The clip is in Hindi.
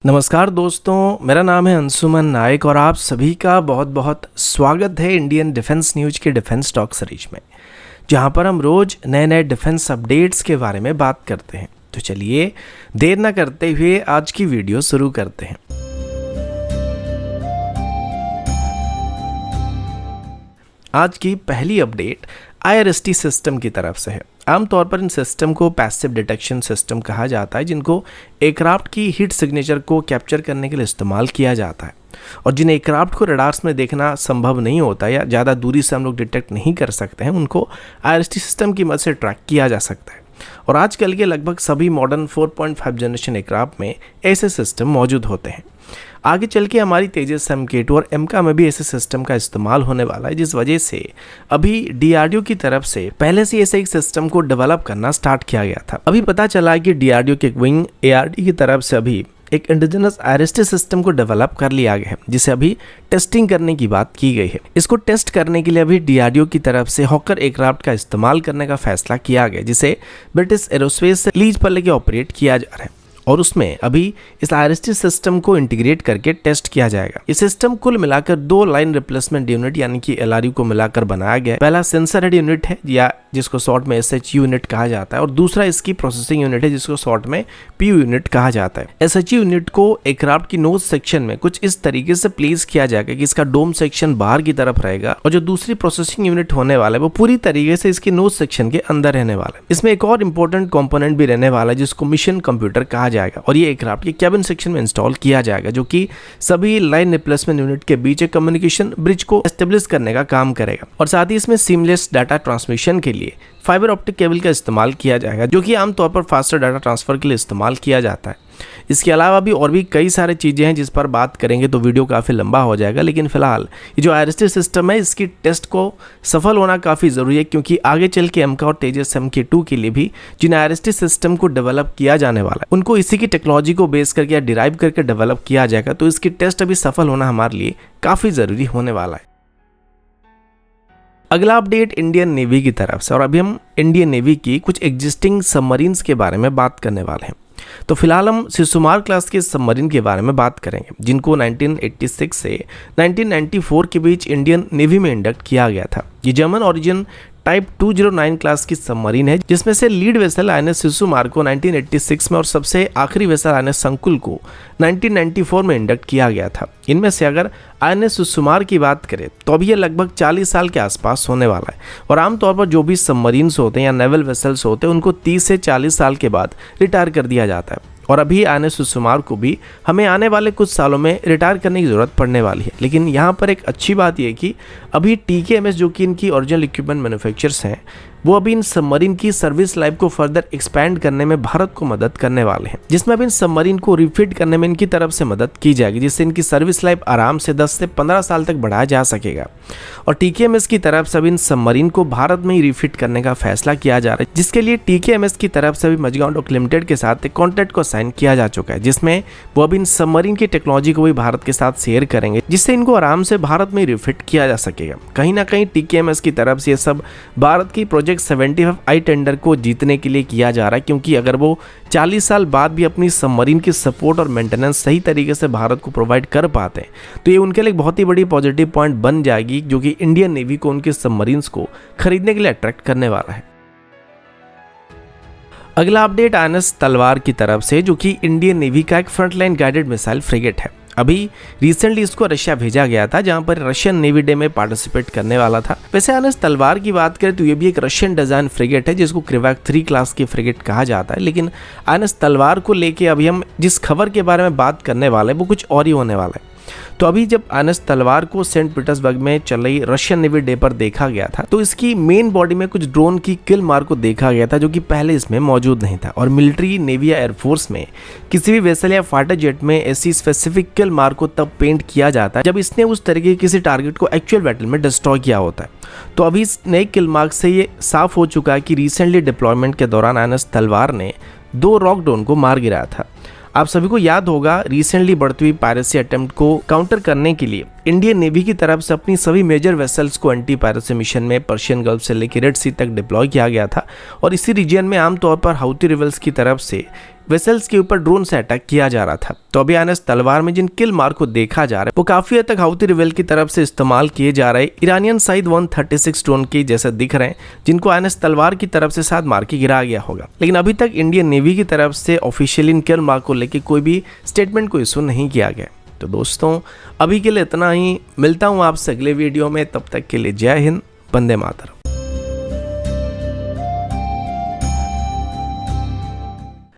नमस्कार दोस्तों, मेरा नाम है अंशुमन नायक और आप सभी का बहुत बहुत स्वागत है इंडियन डिफेंस न्यूज़ के डिफेंस टॉक सीरीज में, जहां पर हम रोज़ नए नए डिफेंस अपडेट्स के बारे में बात करते हैं। तो चलिए देर ना करते हुए आज की वीडियो शुरू करते हैं। आज की पहली अपडेट IRST सिस्टम की तरफ से है। आमतौर पर इन सिस्टम को पैसिव डिटेक्शन सिस्टम कहा जाता है, जिनको एयरक्राफ्ट की हीट सिग्नेचर को कैप्चर करने के लिए इस्तेमाल किया जाता है। और जिन एयरक्राफ्ट को रडार्स में देखना संभव नहीं होता या ज़्यादा दूरी से हम लोग डिटेक्ट नहीं कर सकते हैं, उनको IRST सिस्टम की मदद से ट्रैक किया जा सकता है। और आजकल के लगभग सभी मॉडर्न 4.5 जनरेशन एयरक्राफ्ट में ऐसे सिस्टम मौजूद होते हैं। आगे चल के हमारी तेजस MK2 और MK में भी ऐसे सिस्टम का इस्तेमाल होने वाला है, जिस वजह से अभी DRDO की तरफ से पहले से ऐसे एक सिस्टम को डेवलप करना स्टार्ट किया गया था। अभी पता चला है कि DRDO के विंग ARD की तरफ से अभी एक इंडिजिनस IRST सिस्टम को डेवलप कर लिया गया है, जिसे अभी टेस्टिंग करने की बात की गई है। इसको टेस्ट करने के लिए अभी DRDO की तरफ से हॉकर एयरक्राफ्ट का इस्तेमाल करने का फैसला किया गया, जिसे ब्रिटिश एरोस्पेस से लीज पर लेके ऑपरेट किया जा रहा है। और उसमें अभी इस IRST सिस्टम को इंटीग्रेट करके टेस्ट किया जाएगा। ये सिस्टम कुल मिलाकर 2 लाइन रिप्लेसमेंट यूनिट यानी कि LRU को मिलाकर बनाया गया है। पहला सेंसर हेड यूनिट है, या जिसको शॉर्ट में SHU यूनिट कहा जाता है, और दूसरा इसकी प्रोसेसिंग यूनिट है, जिसको शॉर्ट में PU यूनिट कहा जाता है। SHU यूनिट को एयरक्राफ्ट की नोज सेक्शन में कुछ इस तरीके से प्लेस किया जाएगा कि इसका डोम सेक्शन बाहर की तरफ रहेगा, और जो दूसरी प्रोसेसिंग यूनिट होने वाला है वो पूरी तरीके से इसकी नोज सेक्शन के अंदर रहने वाला है। इसमें एक और इंपॉर्टेंट कंपोनेंट भी रहने वाला है, जिसको मिशन कंप्यूटर कहा जाएगा, और ये एयरक्राफ्ट के कैबिन सेक्शन में इंस्टॉल किया जाएगा, जो कि सभी लाइन रिप्लेसमेंट यूनिट के बीच एक कम्युनिकेशन ब्रिज को एस्टेब्लिश करने का काम करेगा। और साथ ही इसमें सीमलेस डाटा ट्रांसमिशन के लिए फाइबर ऑप्टिक केबल का इस्तेमाल किया जाएगा, जो कि आमतौर पर फास्टर डाटा ट्रांसफर के लिए इस्तेमाल किया जाता है। इसके अलावा भी और भी कई सारी चीज़ें हैं जिस पर बात करेंगे तो वीडियो काफ़ी लंबा हो जाएगा, लेकिन फिलहाल ये जो IRST सिस्टम है इसकी टेस्ट को सफल होना काफ़ी ज़रूरी है, क्योंकि आगे चल के MK और तेजस MK2 के लिए भी जिन IRST सिस्टम को डेवलप किया जाने वाला है उनको इसी की टेक्नोलॉजी को बेस करके या डिराइव करके डेवलप किया जाएगा। तो इसकी टेस्ट अभी सफल होना हमारे लिए काफ़ी ज़रूरी होने वाला है। अगला अपडेट इंडियन नेवी की तरफ से, और अभी हम इंडियन नेवी की कुछ एग्जिस्टिंग सबमरीन्स के बारे में बात करने वाले हैं। तो फिलहाल हम शिशुमार क्लास के सबमरीन के बारे में बात करेंगे, जिनको 1986 से 1994 के बीच इंडियन नेवी में इंडक्ट किया गया था। ये जर्मन ओरिजिन टाइप 209 क्लास की सबमरीन है, जिसमें से लीड वेसल INS शिशुमार को 1986 में और सबसे आखिरी वेसल INS संकुल को 1994 में इंडक्ट किया गया था। इनमें से अगर INS शिशुमार की बात करें तो अभी ये लगभग 40 साल के आसपास होने वाला है। और आमतौर पर जो भी सबमरीन्स होते हैं या नेवल वेसल्स होते हैं उनको 30 से 40 साल के बाद रिटायर कर दिया जाता है। और अभी INS शिशुमार को भी हमें आने वाले कुछ सालों में रिटायर करने की ज़रूरत पड़ने वाली है। लेकिन यहाँ पर एक अच्छी बात यह कि अभी TKMS, जो कि इनकी ओरिजिनल इक्विपमेंट मैन्युफैक्चरर्स हैं, वो अभी इन सबमरीन की सर्विस लाइफ को फर्दर एक्सपैंड करने में भारत को मदद करने वाले हैं, जिसमें अभी इन सबमरीन को रिफिट करने में इनकी तरफ से मदद की जाएगी, जिससे इनकी सर्विस लाइफ आराम से 10 से 15 साल तक बढ़ाया जा सकेगा। और TKMS की तरफ से अभी इन सबमरीन को भारत में ही रिफिट करने का फैसला किया जा रहा है, जिसके लिए TKMS की तरफ से अभी मझगांव डॉक लिमिटेड के साथ एक कॉन्ट्रैक्ट को साइन किया जा चुका है, जिसमें वो अभी इन सबमरीन की टेक्नोलॉजी को भी भारत के साथ शेयर करेंगे, जिससे इनको आराम से भारत में रिफिट किया जा सकेगा। कहीं ना कहीं TKMS की तरफ से ये सब भारत की प्रोजेक्ट 75I टेंडर को जीतने के लिए किया जा रहा है, क्योंकि अगर वो 40 साल बाद भी अपनी सबमरीन की सपोर्ट और मेंटेनेंस सही तरीके से भारत को प्रोवाइड कर पाते हैं तो ये उनके लिए एक बहुत ही बड़ी पॉजिटिव पॉइंट बन जाएगी, जो कि इंडियन नेवी को उनके सबमरीन्स को खरीदने के लिए अट्रैक्ट करने वाला है। अगला अपडेट INS तलवार की तरफ से, जो कि इंडियन नेवी का एक फ्रंटलाइन गाइडेड मिसाइल फ्रिगेट है। अभी रिसेंटली इसको रशिया भेजा गया था, जहां पर रशियन नेवी डे में पार्टिसिपेट करने वाला था। वैसे INS तलवार की बात करें तो ये भी एक रशियन डिजाइन फ्रिगेट है, जिसको क्रिवाक 3 क्लास की फ्रिगेट कहा जाता है। लेकिन INS तलवार को लेके अभी हम जिस खबर के बारे में बात करने वाले हैं वो कुछ और ही होने वाला है। तो अभी जब INS तलवार को सेंट पीटर्सबर्ग में चल रही रशियन नेवी डे पर देखा गया था, तो इसकी मेन बॉडी में कुछ ड्रोन की किल मार्क को देखा गया था, जो कि पहले इसमें मौजूद नहीं था। और मिलिट्री, नेवी या एयरफोर्स में किसी भी वेसल या फाइटर जेट में ऐसी स्पेसिफिक किल मार्क को तब पेंट किया जाता है जब इसने उस तरीके के किसी टारगेट को एक्चुअल बैटल में डिस्ट्रॉय किया होता है। तो अभी इस नए किल मार्क से ये साफ हो चुका है कि रिसेंटली डिप्लॉयमेंट के दौरान INS तलवार ने 2 रॉक ड्रोन को मार गिराया था। आप सभी को याद होगा, रिसेंटली बढ़ती हुई पायरेसी अटेम्प्ट को काउंटर करने के लिए इंडियन नेवी की तरफ से अपनी सभी मेजर वेसल्स को एंटी पायरेसी मिशन में पर्शियन गल्फ से लेकर रेड सी तक डिप्लॉय किया गया था। और इसी रीजन में आमतौर पर हाउती रिबल्स की तरफ से वेसल्स के ऊपर ड्रोन से अटैक किया जा रहा था। तो अभी INS तलवार में जिन किल मार्क को देखा जा रहा है वो काफी हद तक हाउथी रिबेल की तरफ से इस्तेमाल किए जा रहे ईरानियन साइड 136 ड्रोन की जैसे दिख रहे हैं, जिनको INS तलवार की तरफ से साथ मार के गिरा गया होगा। लेकिन अभी तक इंडियन नेवी की तरफ से ऑफिशियली इन किल मार्क को लेकर कोई भी स्टेटमेंट को इशू नहीं किया गया। तो दोस्तों अभी के लिए इतना ही, मिलता हूँ आपसे अगले वीडियो में, तब तक के लिए जय हिंद, वंदे मातरम।